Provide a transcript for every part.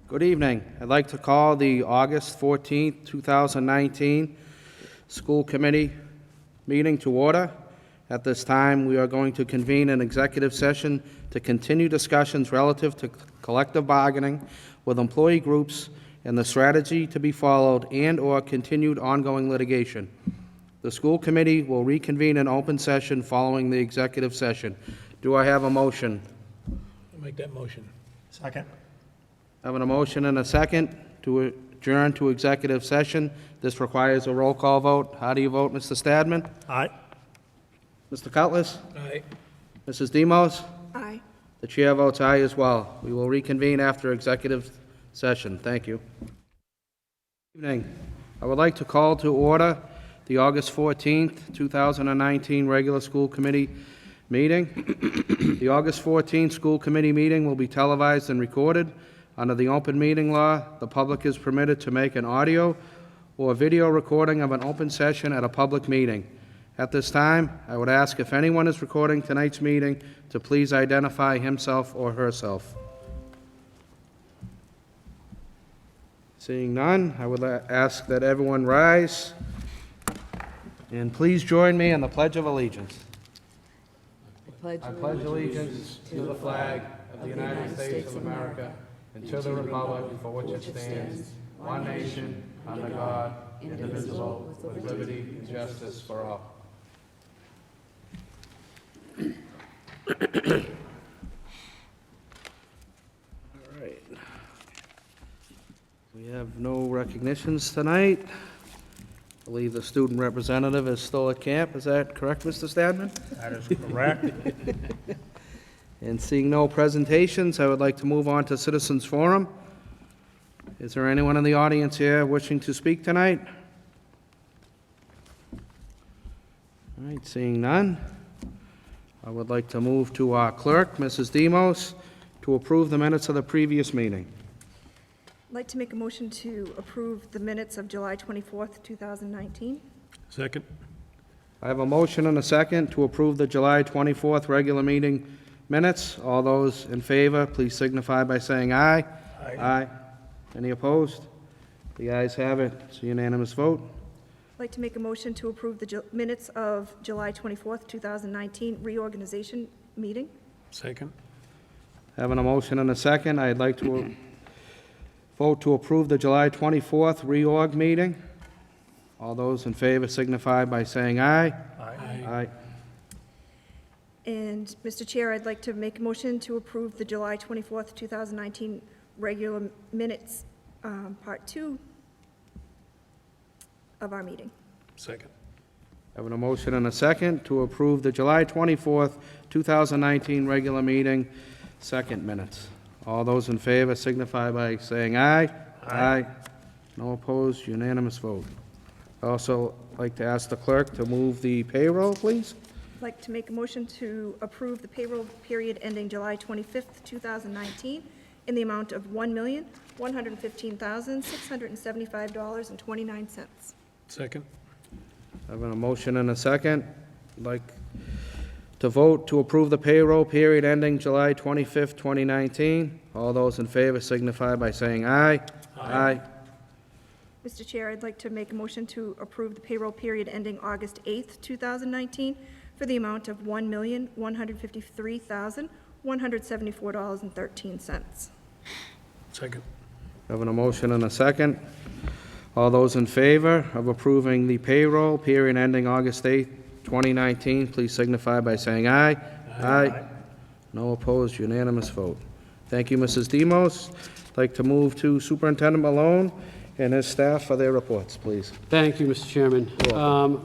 Good evening. I'd like to call the August 14th, 2019 School Committee meeting to order. At this time, we are going to convene an executive session to continue discussions relative to collective bargaining with employee groups and the strategy to be followed and/or continued ongoing litigation. The school committee will reconvene in open session following the executive session. Do I have a motion? I'll make that motion. Second. Having a motion and a second to adjourn to executive session. This requires a roll call vote. How do you vote, Mr. Stadman? Aye. Mr. Cutlass? Aye. Mrs. Demos? Aye. The chair votes aye as well. We will reconvene after executive session. Thank you. Good evening. I would like to call to order the August 14th, 2019 regular school committee meeting. The August 14th school committee meeting will be televised and recorded. Under the open meeting law, the public is permitted to make an audio or video recording of an open session at a public meeting. At this time, I would ask if anyone is recording tonight's meeting to please identify himself or herself. Seeing none, I would ask that everyone rise and please join me in the Pledge of Allegiance. I pledge allegiance to the flag of the United States of America and to the republic for which it stands, one nation, under God, indivisible, with liberty and justice for all. All right. We have no recognitions tonight. I believe the student representative is still at camp. Is that correct, Mr. Stadman? That is correct. And seeing no presentations, I would like to move on to Citizens Forum. Is there anyone in the audience here wishing to speak tonight? All right, seeing none, I would like to move to our clerk, Mrs. Demos, to approve the minutes of the previous meeting. I'd like to make a motion to approve the minutes of July 24th, 2019. Second. I have a motion and a second to approve the July 24th regular meeting minutes. All those in favor, please signify by saying aye. Aye. Any opposed? The ayes have it. It's a unanimous vote. I'd like to make a motion to approve the minutes of July 24th, 2019 reorganization meeting. Second. Having a motion and a second, I'd like to vote to approve the July 24th reorg meeting. All those in favor signify by saying aye. Aye. Aye. And, Mr. Chair, I'd like to make a motion to approve the July 24th, 2019 regular minutes, Part 2 of our meeting. Second. Having a motion and a second to approve the July 24th, 2019 regular meeting, second minutes. All those in favor signify by saying aye. Aye. No opposed, unanimous vote. I'd also like to ask the clerk to move the payroll, please. I'd like to make a motion to approve the payroll period ending July 25th, 2019 in the amount of $1,115,675.29. Second. Having a motion and a second, I'd like to vote to approve the payroll period ending July 25th, 2019. All those in favor signify by saying aye. Aye. Mr. Chair, I'd like to make a motion to approve the payroll period ending August 8th, 2019 for the amount of $1,153,174.13. Second. Having a motion and a second. All those in favor of approving the payroll period ending August 8th, 2019, please signify by saying aye. Aye. No opposed, unanimous vote. Thank you, Mrs. Demos. I'd like to move to Superintendent Malone and his staff for their reports, please. Thank you, Mr. Chairman.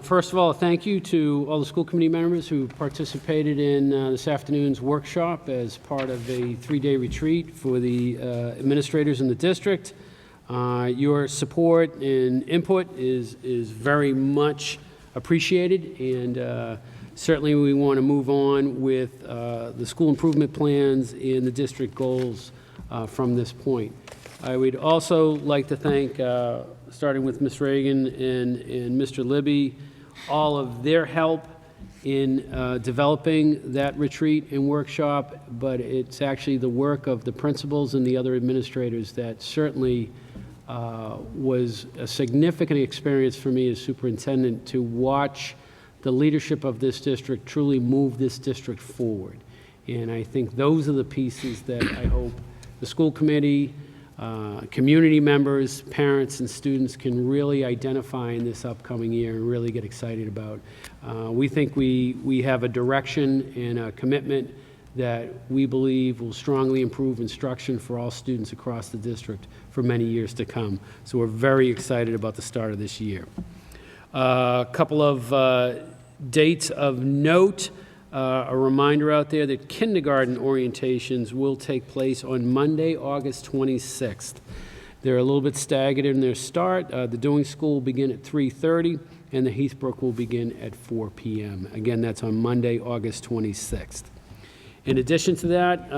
First of all, thank you to all the school committee members who participated in this afternoon's workshop as part of a 3-day retreat for the administrators in the district. Your support and input is very much appreciated, and certainly we want to move on with the school improvement plans and the district goals from this point. I would also like to thank, starting with Ms. Reagan and Mr. Libby, all of their help in developing that retreat and workshop, but it's actually the work of the principals and the other administrators that certainly was a significant experience for me as superintendent to watch the leadership of this district truly move this district forward. And I think those are the pieces that I hope the school committee, community members, parents, and students can really identify in this upcoming year and really get excited about. We think we have a direction and a commitment that we believe will strongly improve instruction for all students across the district for many years to come. So we're very excited about the start of this year. A couple of dates of note. A reminder out there that kindergarten orientations will take place on Monday, August 26th. They're a little bit staggered in their start. The Doing School will begin at 3:30, and the Heathbrook will begin at 4 p.m. Again, that's on Monday, August 26th. In addition to that,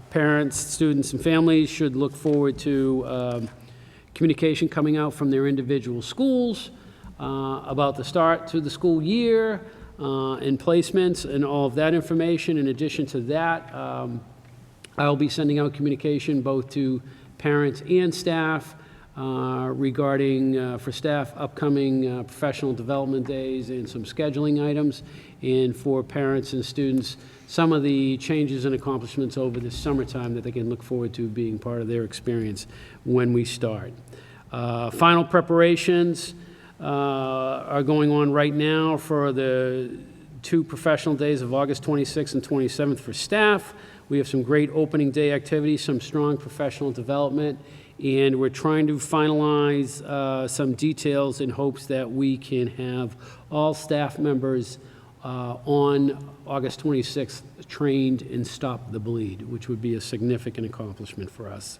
parents, students, and families should look forward to communication coming out from their individual schools about the start to the school year, and placements and all of that information. In addition to that, I'll be sending out communication both to parents and staff regarding, for staff, upcoming professional development days and some scheduling items, and for parents and students, some of the changes and accomplishments over the summertime that they can look forward to being part of their experience when we start. Final preparations are going on right now for the 2 professional days of August 26th and 27th for staff. We have some great opening day activities, some strong professional development, and we're trying to finalize some details in hopes that we can have all staff members on August 26th trained in Stop the Bleed, which would be a significant accomplishment for us.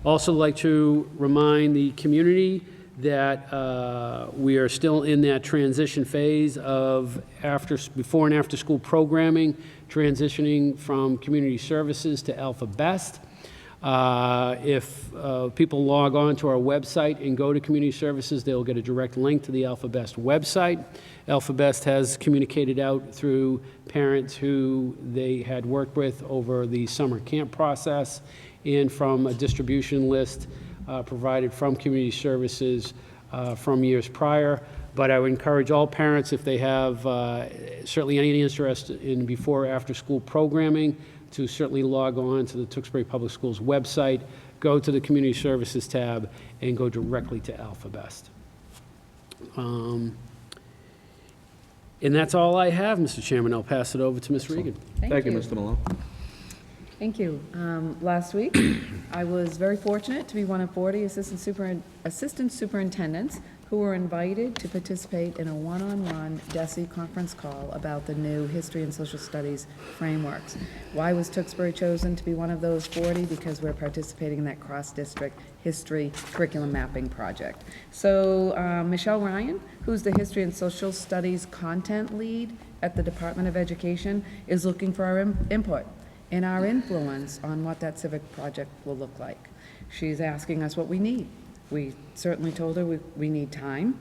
Also like to remind the community that we are still in that transition phase of before and after school programming, transitioning from community services to Alpha Best. If people log on to our website and go to community services, they'll get a direct link to the Alpha Best website. Alpha Best has communicated out through parents who they had worked with over the summer camp process and from a distribution list provided from community services from years prior. But I would encourage all parents, if they have certainly any interest in before or after school programming, to certainly log on to the Tewksbury Public Schools website, go to the Community Services tab, and go directly to Alpha Best. And that's all I have, Mr. Chairman. I'll pass it over to Ms. Regan. Thank you, Mr. Malone. Thank you. Last week, I was very fortunate to be one of 40 assistant superintendents who were invited to participate in a one-on-one DESE conference call about the new history and social studies frameworks. Why was Tewksbury chosen to be one of those 40? Because we're participating in that cross-district history curriculum mapping project. So Michelle Ryan, who's the history and social studies content lead at the Department of Education, is looking for our input and our influence on what that civic project will look like. She's asking us what we need. We certainly told her we need time.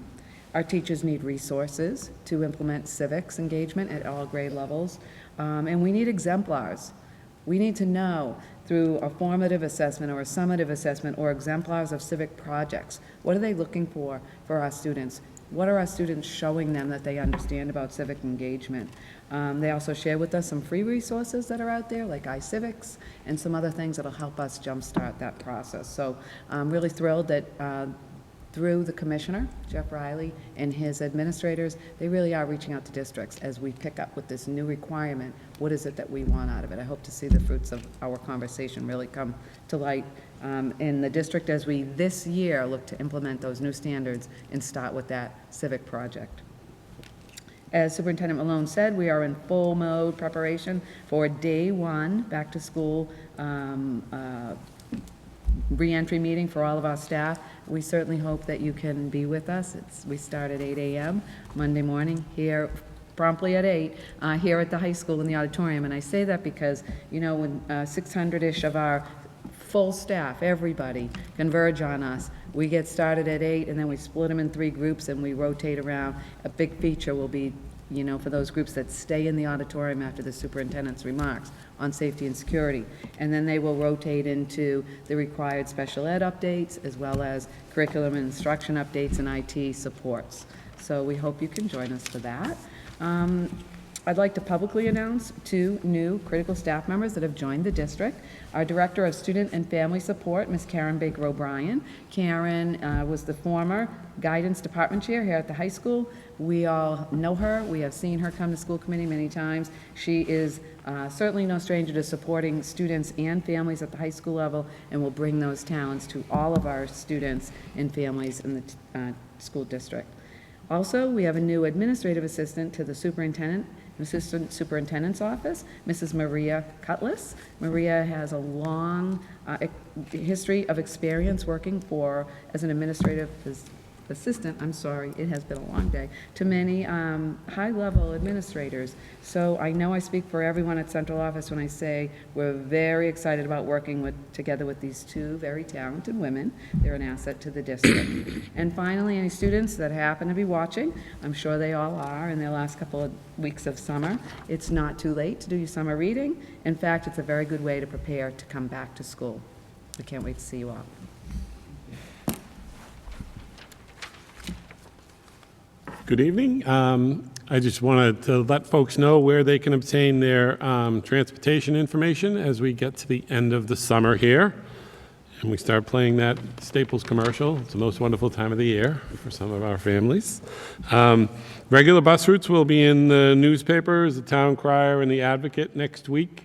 Our teachers need resources to implement civics engagement at all grade levels, and we need exemplars. We need to know through a formative assessment or a summative assessment or exemplars of civic projects, what are they looking for our students? What are our students showing them that they understand about civic engagement? They also share with us some free resources that are out there, like iCivics, and some other things that'll help us jumpstart that process. So I'm really thrilled that through the commissioner, Jeff Riley, and his administrators, they really are reaching out to districts as we pick up with this new requirement. What is it that we want out of it? I hope to see the fruits of our conversation really come to light in the district as we this year look to implement those new standards and start with that civic project. As Superintendent Malone said, we are in full mode preparation for day one back to school re-entry meeting for all of our staff. We certainly hope that you can be with us. We start at 8 a.m. Monday morning here, promptly at 8, here at the high school in the auditorium. And I say that because, you know, when 600-ish of our full staff, everybody, converge on us. We get started at 8, and then we split them in 3 groups, and we rotate around. A big feature will be, for those groups that stay in the auditorium after the superintendent's remarks on safety and security. And then they will rotate into the required special ed updates, as well as curriculum and instruction updates and IT supports. So we hope you can join us for that. I'd like to publicly announce 2 new critical staff members that have joined the district. Our Director of Student and Family Support, Ms. Karen Baker O'Brien. Karen was the former Guidance Department Chair here at the high school. We all know her. We have seen her come to school committee many times. She is certainly no stranger to supporting students and families at the high school level, and will bring those talents to all of our students and families in the school district. Also, we have a new administrative assistant to the Assistant Superintendent's Office, Mrs. Maria Cutlass. Maria has a long history of experience working as an administrative assistant, it has been a long day, to many high-level administrators. So I know I speak for everyone at central office when I say we're very excited about working together with these 2 very talented women. They're an asset to the district. And finally, any students that happen to be watching, I'm sure they all are in their last couple of weeks of summer, it's not too late to do your summer reading. In fact, it's a very good way to prepare to come back to school. I can't wait to see you all. Good evening. I just wanted to let folks know where they can obtain their transportation information as we get to the end of the summer here. And we start playing that Staples commercial. It's the most wonderful time of the year for some of our families. Regular bus routes will be in the newspapers, the Town Crier and the Advocate next week,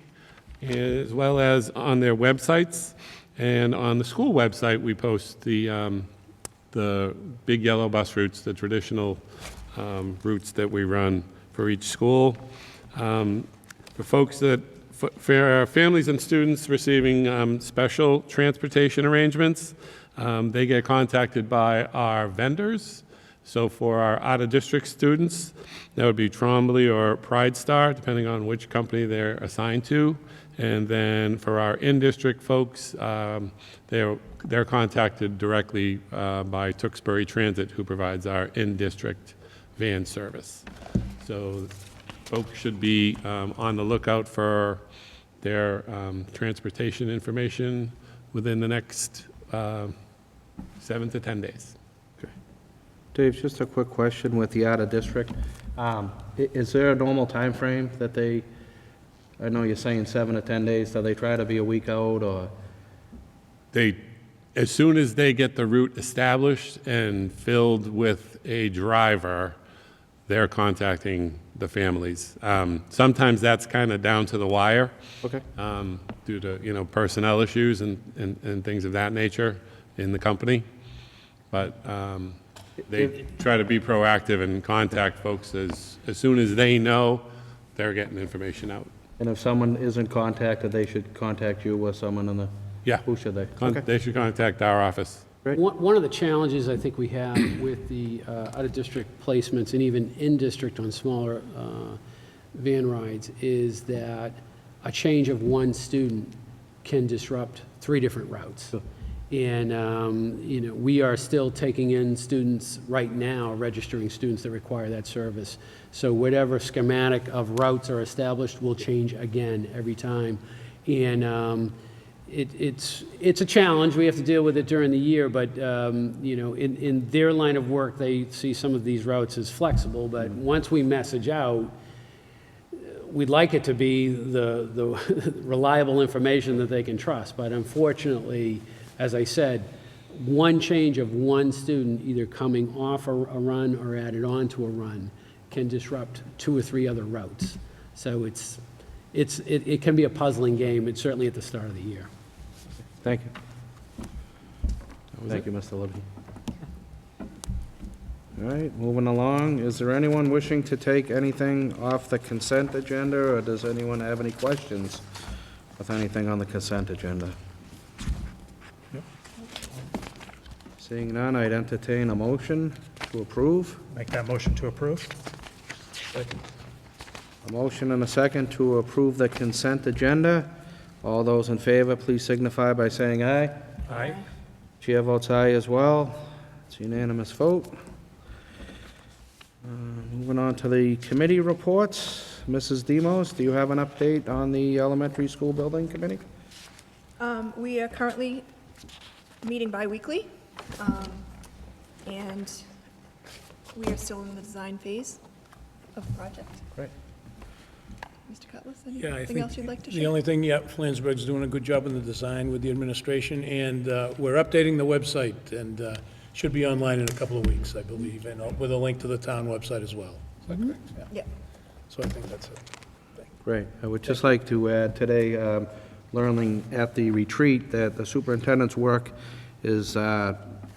as well as on their websites. And on the school website, we post the big yellow bus routes, the traditional routes that we run for each school. For folks for families and students receiving special transportation arrangements, they get contacted by our vendors. So for our out-of-district students, that would be Trombley or Pride Star, depending on which company they're assigned to. And then for our in-district folks, they're contacted directly by Tewksbury Transit, who provides our in-district van service. So folks should be on the lookout for their transportation information within the next 7 to 10 days. Dave, just a quick question with the out-of-district. Is there a normal time frame that they, I know you're saying 7 to 10 days, do they try to be a week out, or? As soon as they get the route established and filled with a driver, they're contacting the families. Sometimes that's kind of down to the wire. Okay. Due to, personnel issues and things of that nature in the company. But they try to be proactive and contact folks as soon as they know they're getting information out. And if someone isn't contacted, they should contact you or someone in the, Yeah. who should they? They should contact our office. Great. One of the challenges I think we have with the out-of-district placements and even in-district on smaller van rides is that a change of one student can disrupt 3 different routes. Sure. And, we are still taking in students right now, registering students that require that service. So whatever schematic of routes are established will change again every time. And it's a challenge. We have to deal with it during the year, but, in their line of work, they see some of these routes as flexible. But once we message out, we'd like it to be the reliable information that they can trust. But unfortunately, as I said, one change of one student either coming off a run or added on to a run can disrupt 2 or 3 other routes. So it can be a puzzling game. It's certainly at the start of the year. Thank you. Thank you, Mr. Libby. All right, moving along. Is there anyone wishing to take anything off the consent agenda, or does anyone have any questions with anything on the consent agenda? Seeing none, I'd entertain a motion to approve. Make that motion to approve. A motion and a second to approve the consent agenda. All those in favor, please signify by saying aye. Aye. Chair votes aye as well. It's a unanimous vote. Moving on to the committee reports. Mrs. Demos, do you have an update on the elementary school building committee? We are currently meeting bi-weekly, and we are still in the design phase of the project. Great. Mr. Cutlass, Yeah, I anything think else you'd like to the share? only thing, yeah, Flansburgh's doing a good job in the design with the administration, and we're updating the website, and should be online in a couple of weeks, I believe, and with a link to the town website as well. Is that correct? Yeah. Yeah. So I think that's it. Great. I would just like to add today, learning at the retreat that the superintendent's work is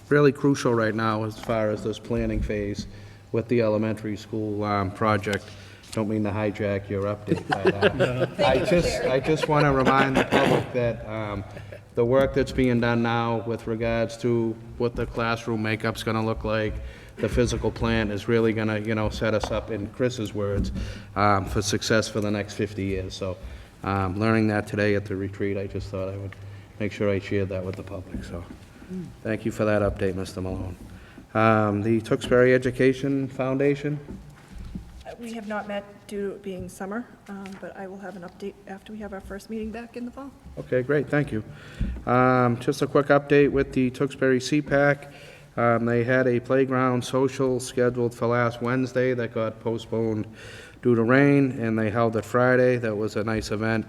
really crucial right now as far as this planning phase with the elementary school project. Don't mean to hijack your update, but I just want to remind the public that the work that's being done now with regards to what the classroom makeup's going to look like, the physical plan is really going to, set us up, in Chris's words, for success for the next 50 years. So learning that today at the retreat, I just thought I would make sure I shared that with the public. So thank you for that update, Mr. Malone. The Tewksbury Education Foundation, We have not met due to it being summer, but I will have an update after we have our first meeting back in the fall. okay, great, thank you. Just a quick update with the Tewksbury CPAC. They had a playground social scheduled for last Wednesday that got postponed due to rain, and they held it Friday. That was a nice event,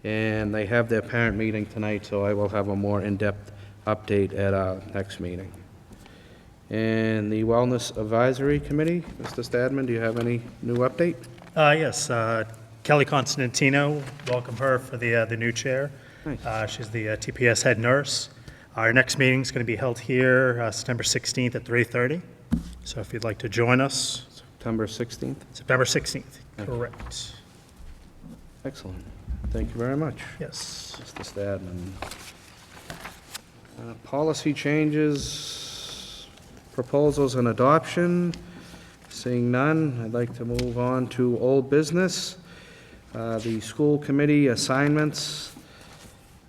and they have their parent meeting tonight, so I will have a more in-depth update at our next meeting. And the Wellness Advisory Committee, Mr. Stadman, do you have any new update? Yes, Kelly Constantino, welcome her for the new chair. Nice. She's the TPS head nurse. Our next meeting is going to be held here September 16th at 3:30. So if you'd like to join us, September 16th? September 16th, correct. Excellent. Thank you very much, Yes. Mr. Stadman. Policy changes, proposals, and adoption. Seeing none, I'd like to move on to old business. The school committee assignments,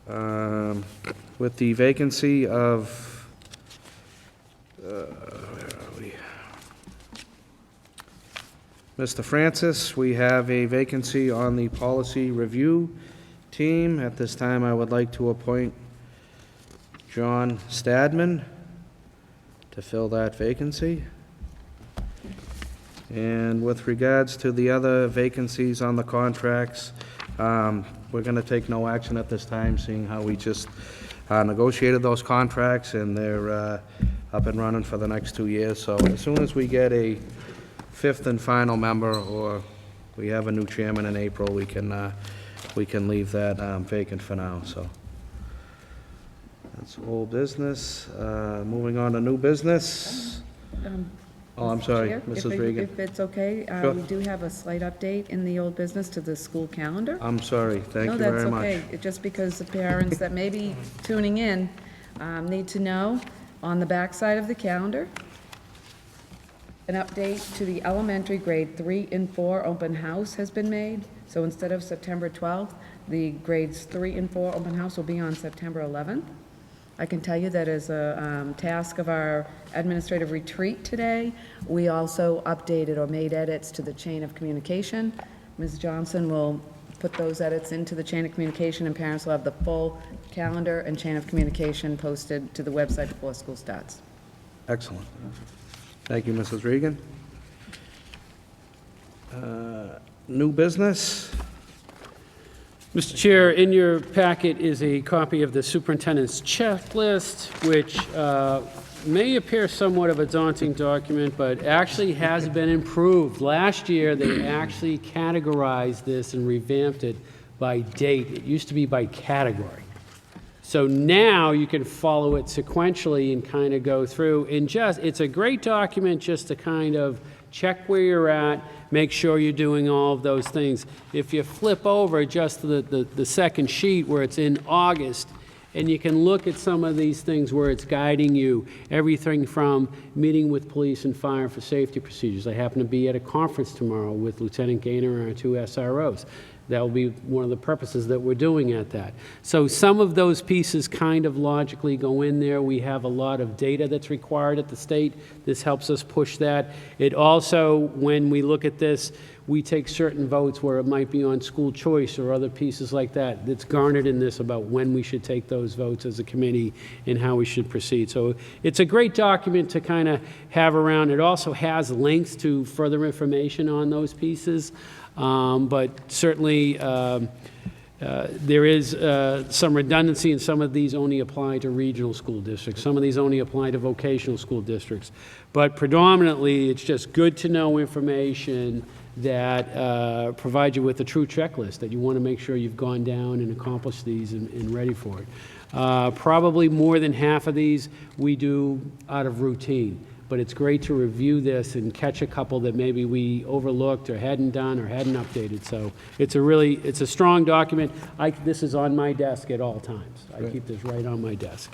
with the vacancy of, where are we? Mr. Francis, we have a vacancy on the policy review team. At this time, I would like to appoint John Stadman to fill that vacancy. And with regards to the other vacancies on the contracts, we're going to take no action at this time, seeing how we just negotiated those contracts, and they're up and running for the next 2 years. So as soon as we get a fifth and final member, or we have a new chairman in April, we can leave that vacant for now, so. That's old business. Moving on to new business. Oh, I'm sorry, Chair, Mrs. Regan. If it's okay, Sure. we do have a slight update in the old business to the school calendar. I'm sorry, thank you very much. No, that's okay. Just because the parents that may be tuning in need to know, on the back side of the calendar, an update to the elementary grade 3 and 4 open house has been made. So instead of September 12th, the grades 3 and 4 open house will be on September 11th. I can tell you that as a task of our administrative retreat today, we also updated or made edits to the chain of communication. Ms. Johnson will put those edits into the chain of communication, and parents will have the full calendar and chain of communication posted to the website before school starts. Excellent. Thank you, Mrs. Regan. New business? Mr. Chair, in your packet is a copy of the superintendent's checklist, which may appear somewhat of a daunting document, but actually has been improved. Last year, they actually categorized this and revamped it by date. It used to be by category. So now you can follow it sequentially and kind of go through, and it's a great document just to kind of check where you're at, make sure you're doing all of those things. If you flip over just to the second sheet where it's in August, and you can look at some of these things where it's guiding you, everything from meeting with police and fire for safety procedures. I happen to be at a conference tomorrow with Lieutenant Gaynor and our 2 SROs. That will be one of the purposes that we're doing at that. So some of those pieces kind of logically go in there. We have a lot of data that's required at the state. This helps us push that. It also, when we look at this, we take certain votes where it might be on school choice or other pieces like that. That's garnered in this about when we should take those votes as a committee and how we should proceed. So it's a great document to kind of have around. It also has links to further information on those pieces. But certainly, there is some redundancy, and some of these only apply to regional school districts. Some of these only apply to vocational school districts. But predominantly, it's just good to know information that provides you with a true checklist, that you want to make sure you've gone down and accomplished these and ready for it. Probably more than half of these we do out of routine. But it's great to review this and catch a couple that maybe we overlooked or hadn't done or hadn't updated. So it's a strong document. This is on my desk at all times. I keep this right on my desk.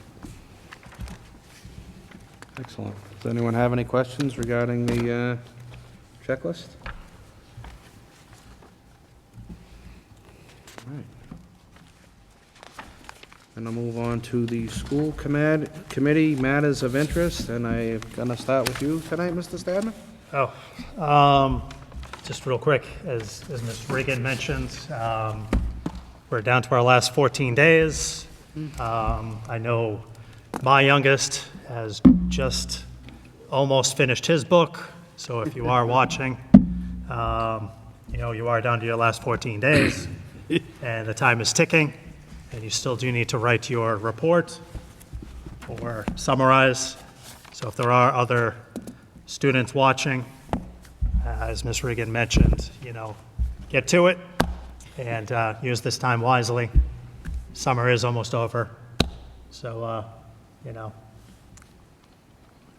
Excellent. Does anyone have any questions regarding the checklist? All right. And I'll move on to the school committee matters of interest, and I'm going to start with you tonight, Mr. Stadman. Just real quick, as Ms. Reagan mentioned, we're down to our last 14 days. I know my youngest has just almost finished his book, so if you are watching, you are down to your last 14 days, and the time is ticking. And you still do need to write your report or summarize. So if there are other students watching, as Ms. Regan mentioned, get to it and use this time wisely. Summer is almost over. So,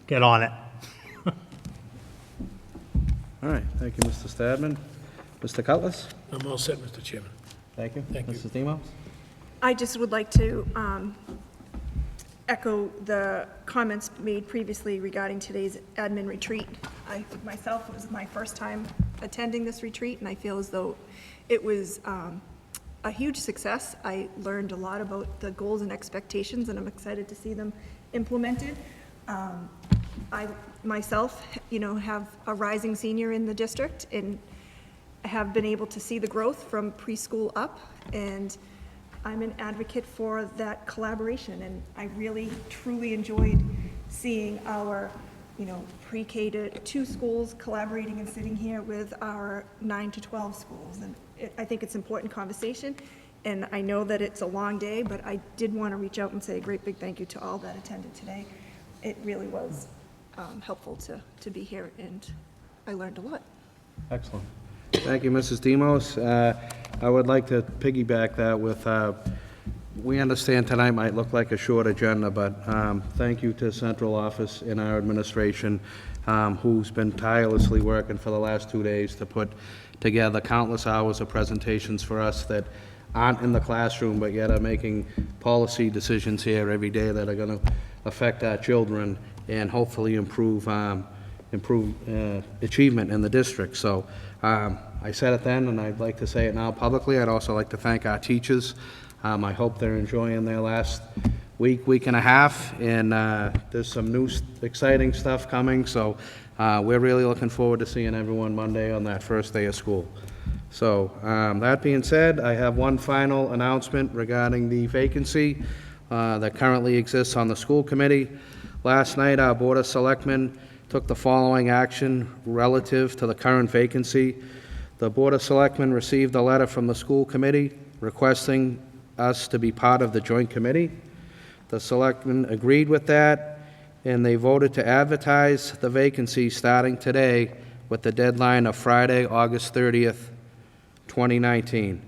get on it. All right, thank you, Mr. Stadman. Mr. Cutlass? I'm all set, Mr. Chairman. Thank you. Thank you. Mrs. Demos? I just would like to echo the comments made previously regarding today's admin retreat. I myself, it was my first time attending this retreat, and I feel as though it was a huge success. I learned a lot about the goals and expectations, and I'm excited to see them implemented. I myself, have a rising senior in the district, and have been able to see the growth from preschool up, and I'm an advocate for that collaboration, and I really, truly enjoyed seeing our, pre-K to 2 schools collaborating and sitting here with our 9 to 12 schools. And I think it's important conversation, and I know that it's a long day, but I did want to reach out and say a great big thank you to all that attended today. It really was helpful to be here, and I learned a lot. Excellent. Thank you, Mrs. Demos. I would like to piggyback that with, we understand tonight might look like a short agenda, but thank you to central office and our administration, who's been tirelessly working for the last 2 days to put together countless hours of presentations for us that aren't in the classroom, but yet are making policy decisions here every day that are going to affect our children and hopefully improve achievement in the district. So I said it then, and I'd like to say it now publicly. I'd also like to thank our teachers. I hope they're enjoying their last week and a half, and there's some new exciting stuff coming, so we're really looking forward to seeing everyone Monday on that first day of school. So that being said, I have one final announcement regarding the vacancy that currently exists on the school committee. Last night, our Board of Selectmen took the following action relative to the current vacancy. The Board of Selectmen received a letter from the school committee requesting us to be part of the joint committee. The selectmen agreed with that, and they voted to advertise the vacancy starting today with the deadline of Friday, August 30th, 2019.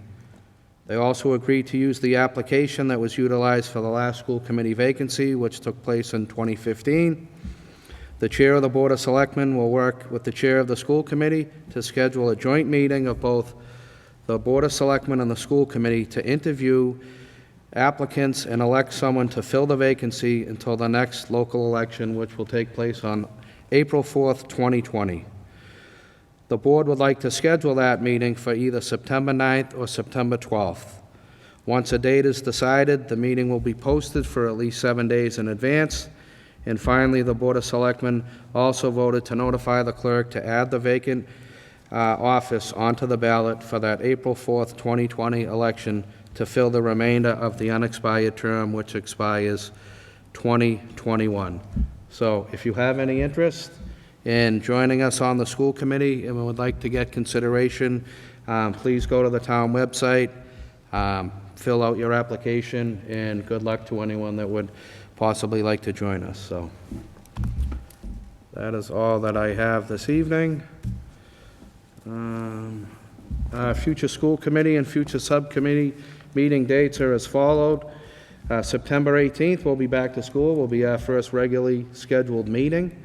They also agreed to use the application that was utilized for the last school committee vacancy, which took place in 2015. The chair of the Board of Selectmen will work with the chair of the school committee to schedule a joint meeting of both the Board of Selectmen and the school committee to interview applicants and elect someone to fill the vacancy until the next local election, which will take place on April 4th, 2020. The board would like to schedule that meeting for either September 9th or September 12th. Once a date is decided, the meeting will be posted for at least 7 days in advance. And finally, the Board of Selectmen also voted to notify the clerk to add the vacant office onto the ballot for that April 4th, 2020 election to fill the remainder of the unexpired term, which expires 2021. So if you have any interest in joining us on the school committee and would like to get consideration, please go to the town website, fill out your application, and good luck to anyone that would possibly like to join us. So that is all that I have this evening. Future school committee and future subcommittee meeting dates are as followed. September 18th, we'll be back to school. Will be our first regularly scheduled meeting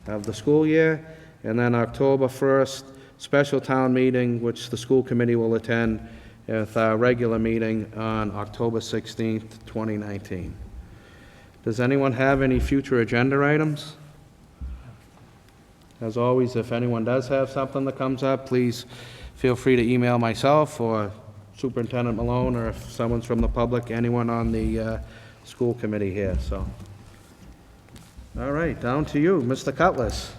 of the school year. And then October 1st, special town meeting, which the school committee will attend, with our regular meeting on October 16th, 2019. Does anyone have any future agenda items? As always, if anyone does have something that comes up, please feel free to email myself or Superintendent Malone, or if someone's from the public, anyone on the school committee here, so. All right, down to you, Mr. Cutlass.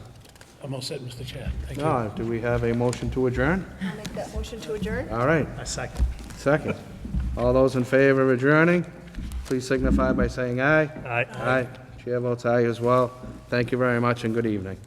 I'm all set, Mr. Chair. Thank you. Do we have a motion to adjourn? I'll make that motion to adjourn. All right, A second. second. All those in favor of adjourning, please signify by saying aye. Aye. Aye. Chair votes aye as well. Thank you very much and good evening.